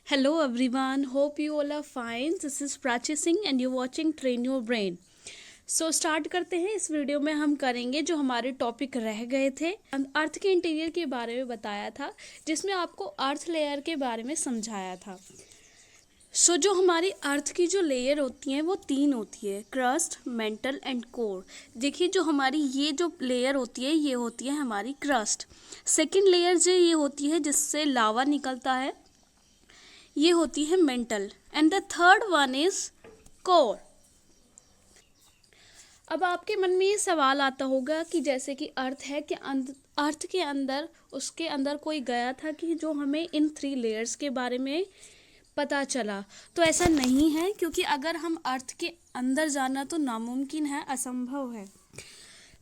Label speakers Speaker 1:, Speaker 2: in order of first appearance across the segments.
Speaker 1: Hello everyone, hope you all are fine. This is Prachi Singh and you're watching Train Your Brain. So start करते हैं। इस video में हम करेंगे जो हमारे टॉपिक रह गए थे। अर्थ के इंटीरियर के बारे में बताया था, जिसमें आपको अर्थ लेयर के बारे में समझाया था। जो हमारी अर्थ की जो लेयर होती हैं वो तीन होती है, क्रस्ट, मेंटल एंड कोर। देखिए जो हमारी ये जो लेयर होती है ये होती है हमारी क्रस्ट। सेकेंड लेयर जो ये होती है जिससे लावा निकलता है, ये होती है mental, and the third one is core. अब आपके मन में ये सवाल आता होगा कि जैसे कि अर्थ है कि अर्थ के अंदर उसके अंदर कोई गया था कि जो हमें इन थ्री लेयर्स के बारे में पता चला। तो ऐसा नहीं है, क्योंकि अगर हम अर्थ के अंदर जाना तो नामुमकिन है, असंभव है।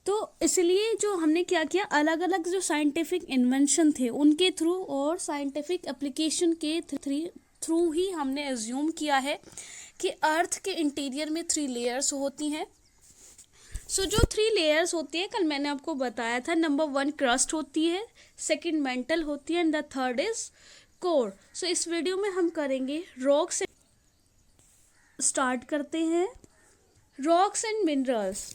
Speaker 1: तो इसलिए जो हमने क्या किया, अलग अलग जो साइंटिफिक इन्वेंशन थे उनके थ्रू और साइंटिफिक एप्लीकेशन के थ्रू ही हमने एज्यूम किया है कि अर्थ के इंटीरियर में थ्री लेयर्स होती हैं। जो थ्री लेयर्स होती है कल मैंने आपको बताया था, नंबर 1 क्रस्ट होती है, सेकंड मेंटल होती है and the third is core. इस वीडियो में हम करेंगे रॉक्स। स्टार्ट करते हैं। Rocks and minerals.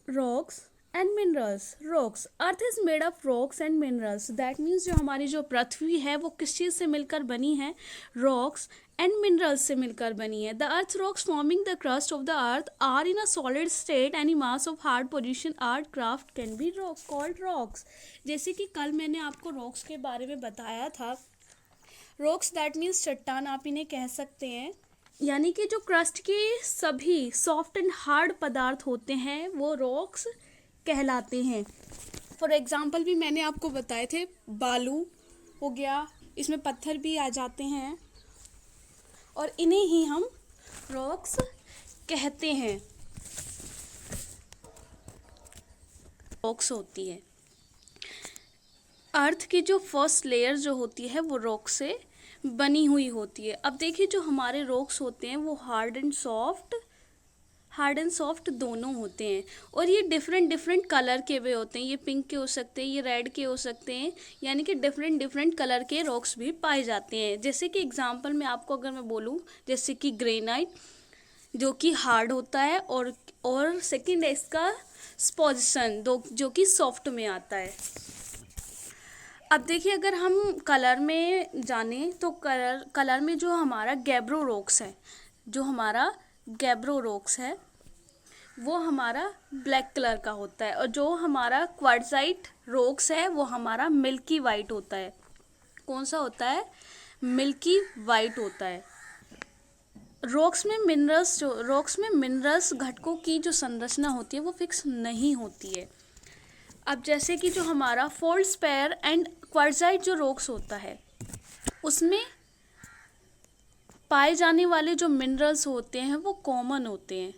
Speaker 1: Rocks and minerals. Rocks, earth is made of rocks and minerals. That means जो हमारी जो पृथ्वी है वो किस चीज़ से मिलकर बनी है, रॉक्स एंड मिनरल्स से मिलकर बनी है। The earth rocks forming the crust of the earth are in a solid state, any mass of hard position art craft can be called rocks. जैसे कि कल मैंने आपको रॉक्स के बारे में बताया था। रॉक्स दैट मीन्स चट्टान आप इन्हें कह सकते हैं, यानी कि जो क्रस्ट के सभी सॉफ्ट एंड हार्ड पदार्थ होते हैं वो रॉक्स कहलाते हैं। फॉर एग्जाम्पल भी मैंने आपको बताए थे, बालू हो गया, इसमें पत्थर भी आ जाते हैं और इन्हें ही हम रॉक्स कहते हैं। रॉक्स होती है। अर्थ की जो फर्स्ट लेयर जो होती है वो रॉक से बनी हुई होती है। अब देखिए जो हमारे रॉक्स होते हैं वो हार्ड एंड सॉफ्ट दोनों होते हैं, और ये डिफरेंट कलर के भी होते हैं। ये पिंक के हो सकते हैं, ये रेड के हो सकते हैं, यानी कि डिफरेंट कलर के रॉक्स भी पाए जाते हैं। जैसे कि एग्जांपल में आपको अगर मैं बोलूँ, जैसे कि ग्रेनाइट जो कि हार्ड होता है, और सेकंड है इसका स्पॉजिसन जो कि सॉफ्ट में आता है। अब देखिए अगर हम कलर में जाने तो कलर में जो हमारा गैब्रो रॉक्स है वो हमारा ब्लैक कलर का होता है, और जो हमारा क्वार्ट्जाइट रॉक्स है वो हमारा मिल्की वाइट होता है। कौन सा होता है? मिल्की वाइट होता है। रॉक्स में मिनरल्स घटकों की जो संरचना होती है वो फिक्स नहीं होती है। अब जैसे कि जो हमारा फोल्ड्सपेयर एंड क्वार्ट्जाइट जो रॉक्स होता है उसमें पाए जाने वाले जो मिनरल्स होते हैं वो कॉमन होते हैं।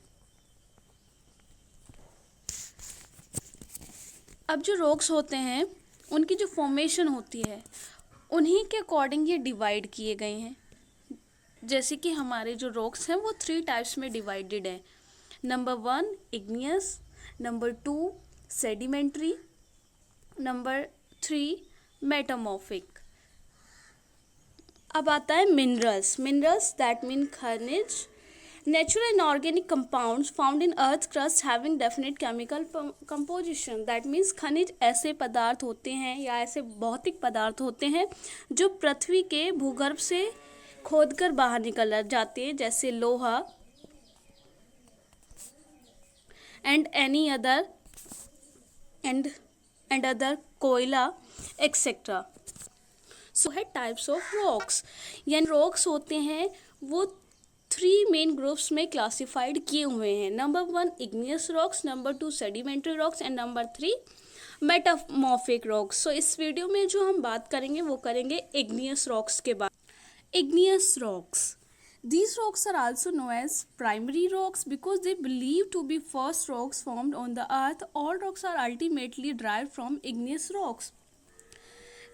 Speaker 1: अब जो रॉक्स होते हैं उनकी जो फॉर्मेशन होती है उन्हीं के अकॉर्डिंग ये डिवाइड किए गए हैं। जैसे कि हमारे जो रॉक्स हैं वो 3 टाइप्स में डिवाइडेड हैं। Number 1 igneous, number 2 sedimentary, number 3 metamorphic. अब आता है मिनरल्स दैट मीन खनिज, natural and organic compounds found in earth crust having definite chemical composition। that means खनिज ऐसे पदार्थ होते हैं या ऐसे भौतिक पदार्थ होते हैं जो पृथ्वी के भूगर्भ से खोदकर बाहर निकल जाते हैं, जैसे लोहा and any other and other कोयला एक्सेट्रा। है टाइप्स ऑफ रॉक्स, यानी रॉक्स होते हैं वो 3 मेन ग्रुप्स में क्लासिफाइड किए हुए हैं। Number 1 igneous rocks, number 2 sedimentary rocks and number 3 metamorphic rocks. इस वीडियो में जो हम बात करेंगे वो करेंगे इग्नियस रॉक्स के बाद। Igneous rocks, these rocks are also known as primary rocks because they believed to be first rocks formed on the earth. All rocks are ultimately derived from igneous rocks।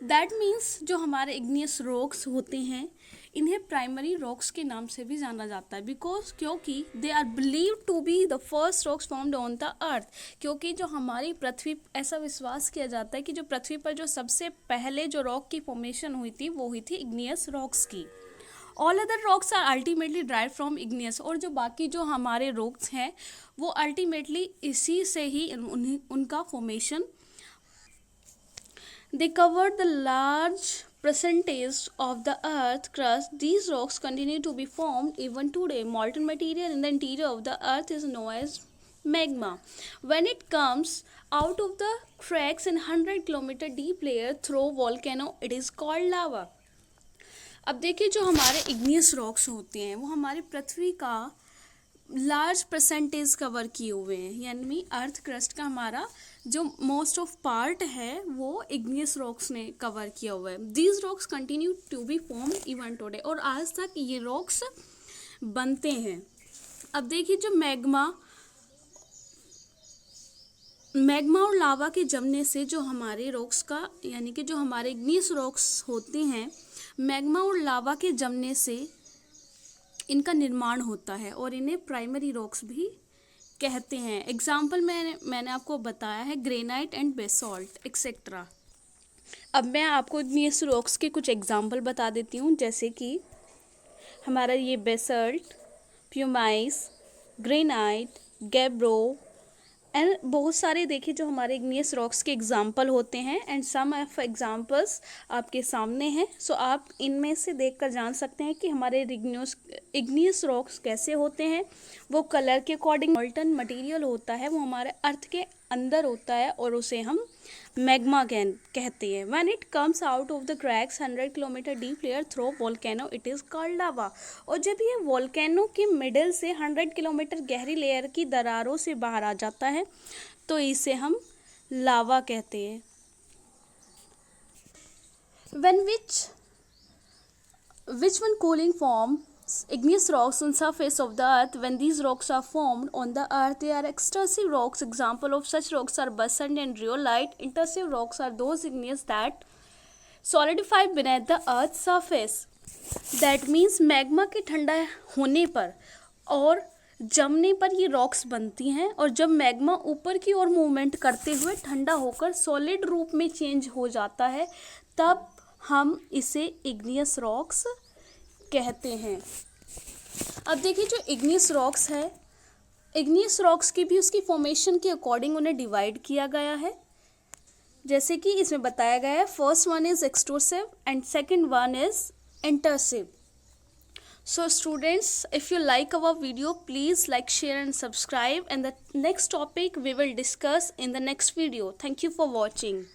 Speaker 1: That means जो हमारे igneous rocks होते हैं इन्हें primary rocks के नाम से भी जाना जाता है बिकॉज क्योंकि they are believe to be the first rocks formed on the earth. क्योंकि जो हमारी पृथ्वी, ऐसा विश्वास किया जाता है कि जो पृथ्वी पर जो सबसे पहले जो रॉक की फॉर्मेशन हुई थी वो हुई थी इग्नियस रॉक्स की। All other rocks are ultimately derived from igneous, और जो बाकी जो हमारे रॉक्स हैं वो अल्टीमेटली इसी से ही उनका formation. They covered the large percentage of the earth crust. These rocks continue to be formed even today. Molten material in the interior of the earth is known as magma. When it comes out of the cracks in 100-kilometer deep layer through volcano, it is called lava. अब देखिए जो हमारे igneous rocks होते हैं वो हमारे पृथ्वी का large percentage cover किए हुए हैं, यानी अर्थ क्रस्ट का हमारा जो मोस्ट ऑफ पार्ट है वो इग्नियस रॉक्स ने कवर किया हुआ है। These rocks continue to be formed even today, और आज तक ये रॉक्स बनते हैं। अब देखिए जो मैग्मा और लावा के जमने से जो हमारे रॉक्स का, यानी कि जो हमारे इग्नियस रॉक्स होते हैं, मैग्मा और लावा के जमने से इनका निर्माण होता है और इन्हें प्राइमरी रॉक्स भी कहते हैं। एग्जाम्पल मैंने आपको बताया है ग्रेनाइट एंड बेसॉल्ट एक्सेट्रा। अब मैं आपको इग्नियस रॉक्स के कुछ एग्जाम्पल बता देती हूँ, जैसे कि हमारा ये basalt, pumice, granite, gabbro and बहुत सारे देखिए जो हमारे इग्नियस रॉक्स के एग्जाम्पल होते हैं, एंड सम ऑफ एग्जाम्पल्स आपके सामने हैं। सो आप इनमें से देखकर जान सकते हैं कि हमारे इग्नियस रॉक्स कैसे होते हैं। वो कलर के अकॉर्डिंग मॉल्टन मटेरियल होता है, वो हमारे अर्थ के अंदर होता है और उसे हम मैग्मा कहते हैं। When it comes out of the cracks 100 kilometre deep layer through volcano, it is called lava. और जब ये वोल्केनो के मिडल से 100 किलोमीटर गहरी लेयर की दरारों से बाहर आ जाता है तो इसे हम लावा कहते हैं। When which one cooling forms igneous rocks on surface of the earth? When these rocks are formed on the earth, they are extrusive rocks. Example of such rocks are basalt and rhyolite. Intrusive rocks are those igneous that solidify beneath the earth's surface. That means magma के ठंडा होने पर और जमने पर ये rocks बनती हैं, और जब मैग्मा ऊपर की ओर मूवमेंट करते हुए ठंडा होकर सॉलिड रूप में चेंज हो जाता है तब हम इसे इग्नियस रॉक्स कहते हैं। अब देखिए जो इग्नियस रॉक्स है, इग्नियस रॉक्स की भी उसकी फॉर्मेशन के अकॉर्डिंग उन्हें डिवाइड किया गया है, जैसे कि इसमें बताया गया है। First one is extrusive and second one is intrusive. So students, if you like our video, please like, share and subscribe, and the next topic we will discuss in the next video. Thank you for watching.